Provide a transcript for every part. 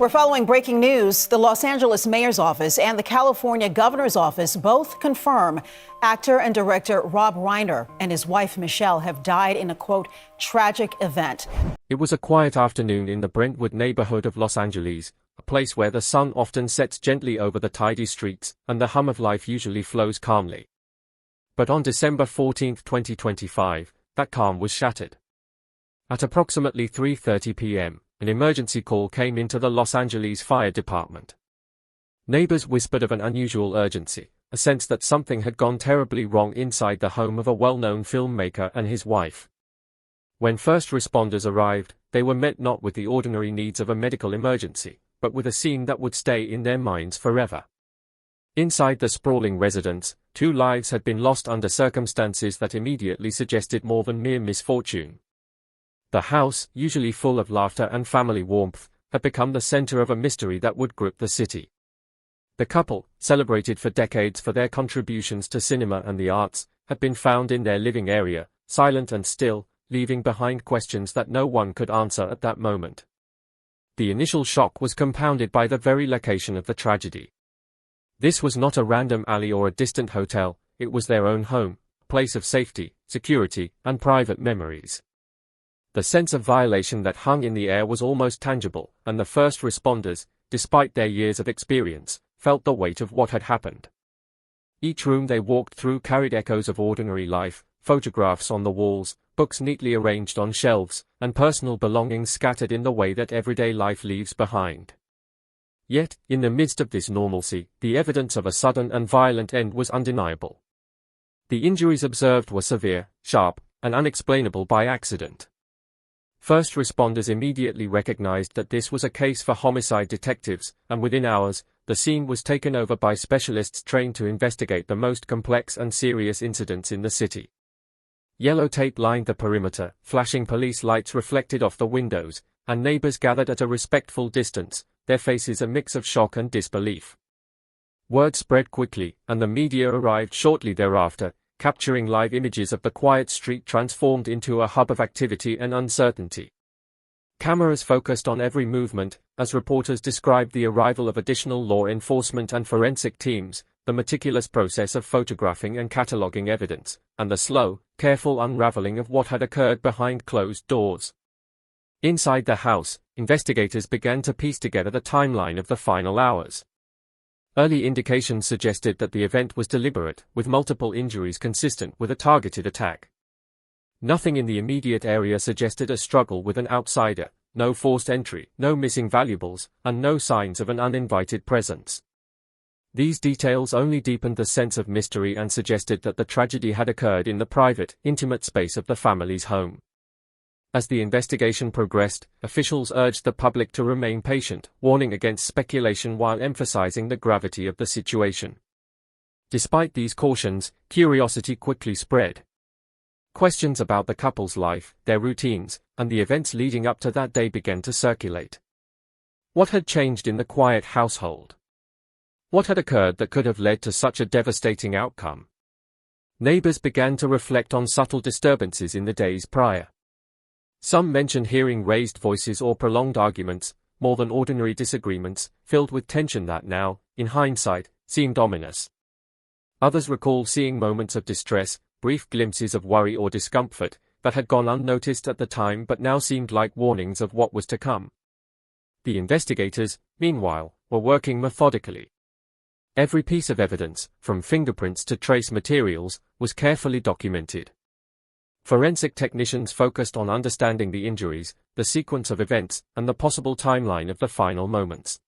We're following breaking news. The Los Angeles mayor's office and the California governor's office both confirm actor and director Rob Reiner and his wife Michelle have died in a, quote, tragic event. It was a quiet afternoon in the Brentwood neighborhood of Los Angeles, a place where the sun often sets gently over the tidy streets and the hum of life usually flows calmly. But on December 14, 2025, that calm was shattered. At approximately 3:30 p.m., an emergency call came into the Los Angeles Fire Department. Neighbors whispered of an unusual urgency, a sense that something had gone terribly wrong inside the home of a well-known filmmaker and his wife. When first responders arrived, they were met not with the ordinary needs of a medical emergency, but with a scene that would stay in their minds forever. Inside the sprawling residence, 2 lives had been lost under circumstances that immediately suggested more than mere misfortune. The house, usually full of laughter and family warmth, had become the center of a mystery that would grip the city. The couple, celebrated for decades for their contributions to cinema and the arts, had been found in their living area, silent and still, leaving behind questions that no one could answer at that moment. The initial shock was compounded by the very location of the tragedy. This was not a random alley or a distant hotel, it was their own home, a place of safety, security, and private memories. The sense of violation that hung in the air was almost tangible, and the first responders, despite their years of experience, felt the weight of what had happened. Each room they walked through carried echoes of ordinary life, photographs on the walls, books neatly arranged on shelves, and personal belongings scattered in the way that everyday life leaves behind. Yet, in the midst of this normalcy, the evidence of a sudden and violent end was undeniable. The injuries observed were severe, sharp, and unexplainable by accident. First responders immediately recognized that this was a case for homicide detectives, and within hours, the scene was taken over by specialists trained to investigate the most complex and serious incidents in the city. Yellow tape lined the perimeter, flashing police lights reflected off the windows, and neighbors gathered at a respectful distance, their faces a mix of shock and disbelief. Word spread quickly, and the media arrived shortly thereafter, capturing live images of the quiet street transformed into a hub of activity and uncertainty. Cameras focused on every movement, as reporters described the arrival of additional law enforcement and forensic teams, the meticulous process of photographing and cataloging evidence, and the slow, careful unraveling of what had occurred behind closed doors. Inside the house, investigators began to piece together the timeline of the final hours. Early indications suggested that the event was deliberate, with multiple injuries consistent with a targeted attack. Nothing in the immediate area suggested a struggle with an outsider, no forced entry, no missing valuables, and no signs of an uninvited presence. These details only deepened the sense of mystery and suggested that the tragedy had occurred in the private, intimate space of the family's home. As the investigation progressed, officials urged the public to remain patient, warning against speculation while emphasizing the gravity of the situation. Despite these cautions, curiosity quickly spread. Questions about the couple's life, their routines, and the events leading up to that day began to circulate. What had changed in the quiet household? What had occurred that could have led to such a devastating outcome? Neighbors began to reflect on subtle disturbances in the days prior. Some mentioned hearing raised voices or prolonged arguments, more than ordinary disagreements, filled with tension that now, in hindsight, seemed ominous. Others recalled seeing moments of distress, brief glimpses of worry or discomfort, that had gone unnoticed at the time but now seemed like warnings of what was to come. The investigators, meanwhile, were working methodically. Every piece of evidence, from fingerprints to trace materials, was carefully documented. Forensic technicians focused on understanding the injuries, the sequence of events, and the possible timeline of the final moments.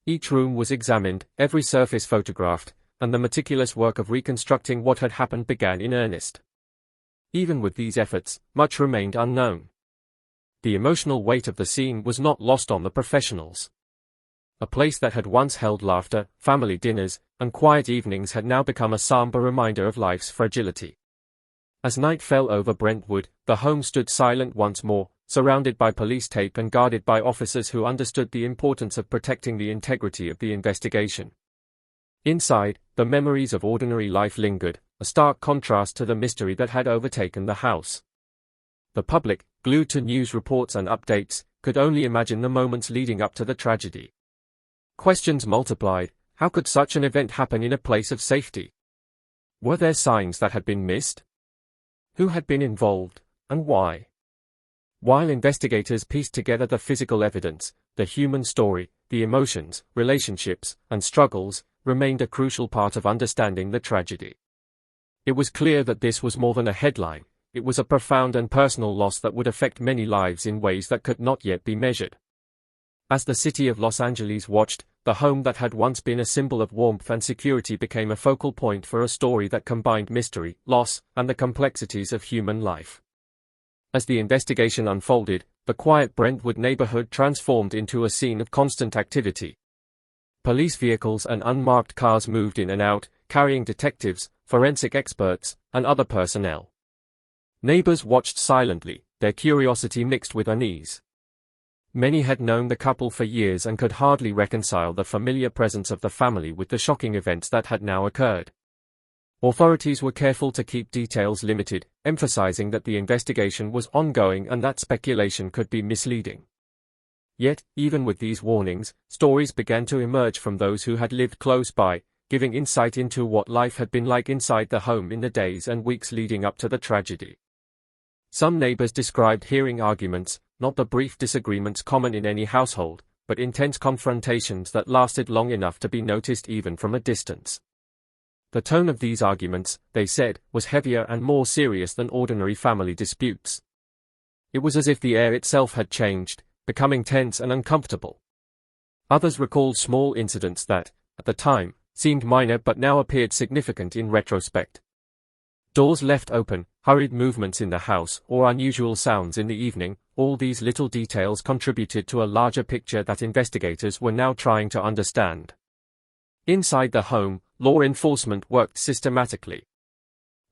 Each room was examined, every surface photographed, and the meticulous work of reconstructing what had happened began in earnest. Even with these efforts, much remained unknown. The emotional weight of the scene was not lost on the professionals. A place that had once held laughter, family dinners, and quiet evenings had now become a somber reminder of life's fragility. As night fell over Brentwood, the home stood silent once more, surrounded by police tape and guarded by officers who understood the importance of protecting the integrity of the investigation. Inside, the memories of ordinary life lingered, a stark contrast to the mystery that had overtaken the house. The public, glued to news reports and updates, could only imagine the moments leading up to the tragedy. Questions multiplied. How could such an event happen in a place of safety? Were there signs that had been missed? Who had been involved, and why? While investigators pieced together the physical evidence, the human story, the emotions, relationships, and struggles remained a crucial part of understanding the tragedy. It was clear that this was more than a headline. It was a profound and personal loss that would affect many lives in ways that could not yet be measured. As the city of Los Angeles watched, the home that had once been a symbol of warmth and security became a focal point for a story that combined mystery, loss, and the complexities of human life. As the investigation unfolded, the quiet Brentwood neighborhood transformed into a scene of constant activity. Police vehicles and unmarked cars moved in and out, carrying detectives, forensic experts, and other personnel. Neighbors watched silently, their curiosity mixed with unease. Many had known the couple for years and could hardly reconcile the familiar presence of the family with the shocking events that had now occurred. Authorities were careful to keep details limited, emphasizing that the investigation was ongoing and that speculation could be misleading. Yet, even with these warnings, stories began to emerge from those who had lived close by, giving insight into what life had been like inside the home in the days and weeks leading up to the tragedy. Some neighbors described hearing arguments, not the brief disagreements common in any household, but intense confrontations that lasted long enough to be noticed even from a distance. The tone of these arguments, they said, was heavier and more serious than ordinary family disputes. It was as if the air itself had changed, becoming tense and uncomfortable. Others recalled small incidents that, at the time, seemed minor but now appeared significant in retrospect. Doors left open, hurried movements in the house, or unusual sounds in the evening, all these little details contributed to a larger picture that investigators were now trying to understand. Inside the home, law enforcement worked systematically.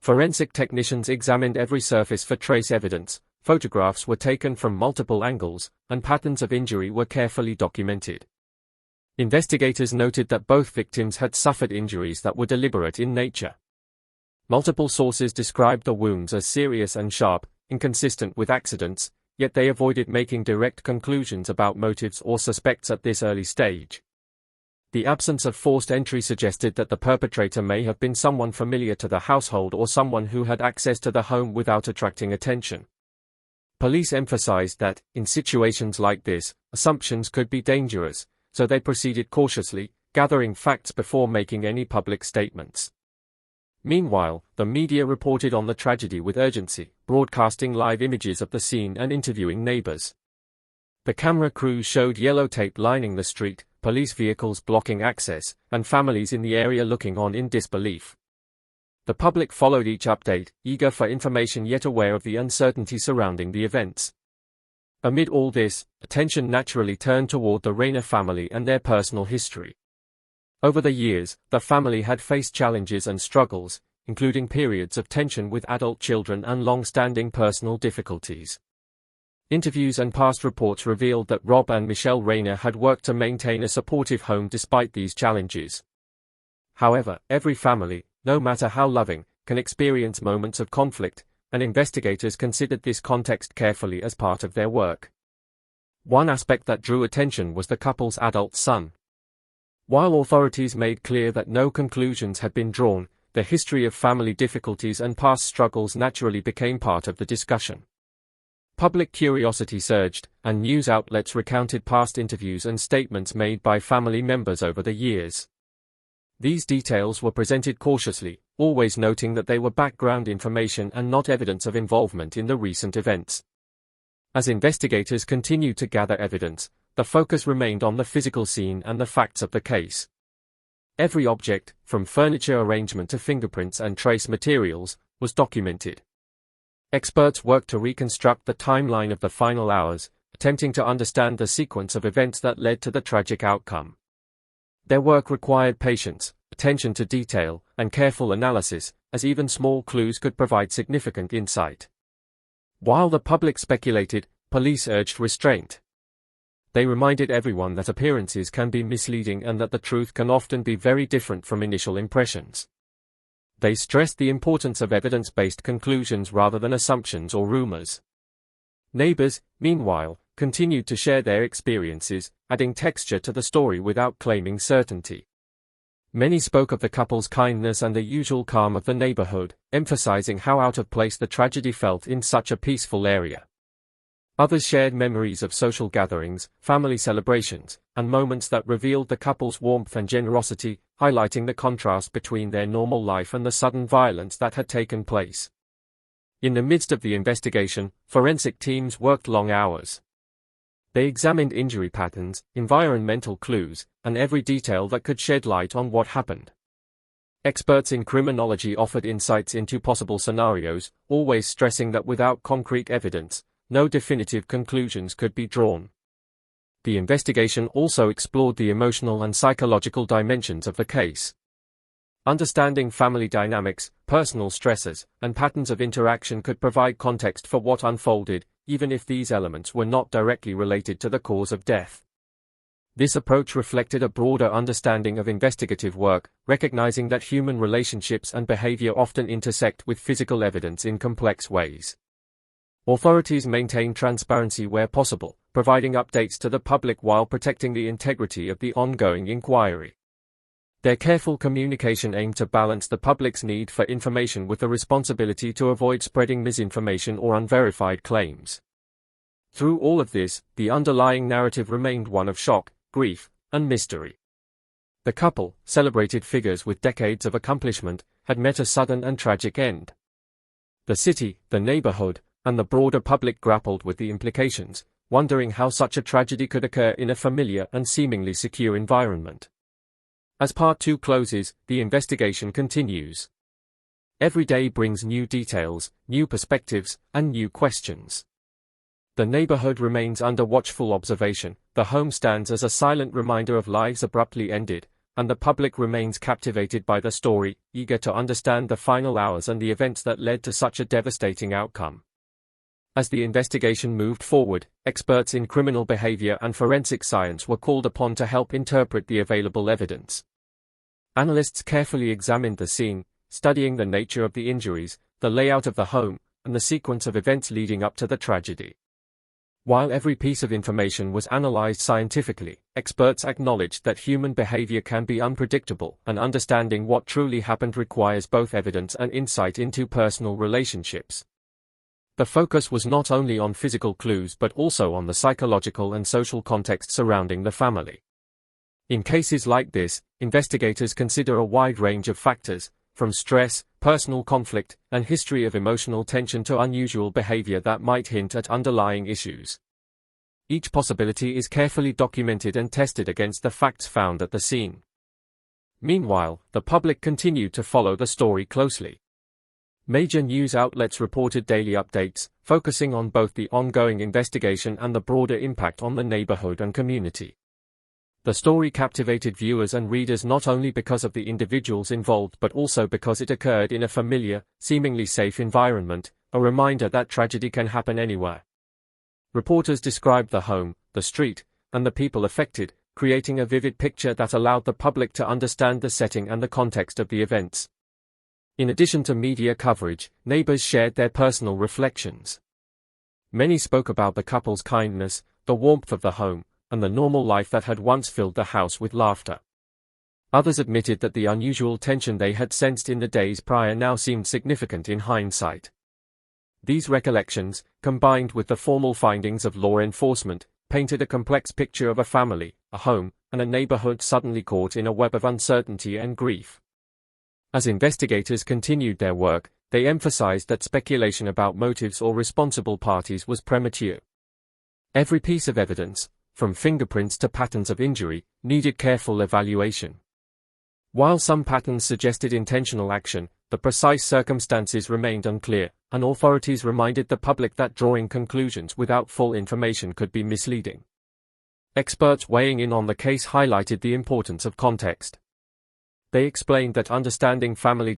Forensic technicians examined every surface for trace evidence, photographs were taken from multiple angles, and patterns of injury were carefully documented. Investigators noted that both victims had suffered injuries that were deliberate in nature. Multiple sources described the wounds as serious and sharp, inconsistent with accidents, yet they avoided making direct conclusions about motives or suspects at this early stage. The absence of forced entry suggested that the perpetrator may have been someone familiar to the household or someone who had access to the home without attracting attention. Police emphasized that, in situations like this, assumptions could be dangerous, so they proceeded cautiously, gathering facts before making any public statements. Meanwhile, the media reported on the tragedy with urgency, broadcasting live images of the scene and interviewing neighbors. The camera crews showed yellow tape lining the street, police vehicles blocking access, and families in the area looking on in disbelief. The public followed each update, eager for information yet aware of the uncertainty surrounding the events. Amid all this, attention naturally turned toward the Reiner family and their personal history. Over the years, the family had faced challenges and struggles, including periods of tension with adult children and long-standing personal difficulties. Interviews and past reports revealed that Rob and Michelle Reiner had worked to maintain a supportive home despite these challenges. However, every family, no matter how loving, can experience moments of conflict, and investigators considered this context carefully as part of their work. One aspect that drew attention was the couple's adult son. While authorities made clear that no conclusions had been drawn, the history of family difficulties and past struggles naturally became part of the discussion. Public curiosity surged, and news outlets recounted past interviews and statements made by family members over the years. These details were presented cautiously, always noting that they were background information and not evidence of involvement in the recent events. As investigators continued to gather evidence, the focus remained on the physical scene and the facts of the case. Every object, from furniture arrangement to fingerprints and trace materials, was documented. Experts worked to reconstruct the timeline of the final hours, attempting to understand the sequence of events that led to the tragic outcome. Their work required patience, attention to detail, and careful analysis, as even small clues could provide significant insight. While the public speculated, police urged restraint. They reminded everyone that appearances can be misleading and that the truth can often be very different from initial impressions. They stressed the importance of evidence-based conclusions rather than assumptions or rumors. Neighbors, meanwhile, continued to share their experiences, adding texture to the story without claiming certainty. Many spoke of the couple's kindness and the usual calm of the neighborhood, emphasizing how out of place the tragedy felt in such a peaceful area. Others shared memories of social gatherings, family celebrations, and moments that revealed the couple's warmth and generosity, highlighting the contrast between their normal life and the sudden violence that had taken place. In the midst of the investigation, forensic teams worked long hours. They examined injury patterns, environmental clues, and every detail that could shed light on what happened. Experts in criminology offered insights into possible scenarios, always stressing that without concrete evidence, no definitive conclusions could be drawn. The investigation also explored the emotional and psychological dimensions of the case. Understanding family dynamics, personal stresses, and patterns of interaction could provide context for what unfolded, even if these elements were not directly related to the cause of death. This approach reflected a broader understanding of investigative work, recognizing that human relationships and behavior often intersect with physical evidence in complex ways. Authorities maintained transparency where possible, providing updates to the public while protecting the integrity of the ongoing inquiry. Their careful communication aimed to balance the public's need for information with the responsibility to avoid spreading misinformation or unverified claims. Through all of this, the underlying narrative remained one of shock, grief, and mystery. The couple, celebrated figures with decades of accomplishment, had met a sudden and tragic end. The city, the neighborhood, and the broader public grappled with the implications, wondering how such a tragedy could occur in a familiar and seemingly secure environment. As Part 2 closes, the investigation continues. Every day brings new details, new perspectives, and new questions. The neighborhood remains under watchful observation, the home stands as a silent reminder of lives abruptly ended, and the public remains captivated by the story, eager to understand the final hours and the events that led to such a devastating outcome. As the investigation moved forward, experts in criminal behavior and forensic science were called upon to help interpret the available evidence. Analysts carefully examined the scene, studying the nature of the injuries, the layout of the home, and the sequence of events leading up to the tragedy. While every piece of information was analyzed scientifically, experts acknowledged that human behavior can be unpredictable, and understanding what truly happened requires both evidence and insight into personal relationships. The focus was not only on physical clues but also on the psychological and social context surrounding the family. In cases like this, investigators consider a wide range of factors, from stress, personal conflict, and history of emotional tension to unusual behavior that might hint at underlying issues. Each possibility is carefully documented and tested against the facts found at the scene. Meanwhile, the public continued to follow the story closely. Major news outlets reported daily updates, focusing on both the ongoing investigation and the broader impact on the neighborhood and community. The story captivated viewers and readers not only because of the individuals involved but also because it occurred in a familiar, seemingly safe environment, a reminder that tragedy can happen anywhere. Reporters described the home, the street, and the people affected, creating a vivid picture that allowed the public to understand the setting and the context of the events. In addition to media coverage, neighbors shared their personal reflections. Many spoke about the couple's kindness, the warmth of the home, and the normal life that had once filled the house with laughter. Others admitted that the unusual tension they had sensed in the days prior now seemed significant in hindsight. These recollections, combined with the formal findings of law enforcement, painted a complex picture of a family, a home, and a neighborhood suddenly caught in a web of uncertainty and grief. As investigators continued their work, they emphasized that speculation about motives or responsible parties was premature. Every piece of evidence, from fingerprints to patterns of injury, needed careful evaluation. While some patterns suggested intentional action, the precise circumstances remained unclear, and authorities reminded the public that drawing conclusions without full information could be misleading. Experts weighing in on the case highlighted the importance of context. They explained that understanding family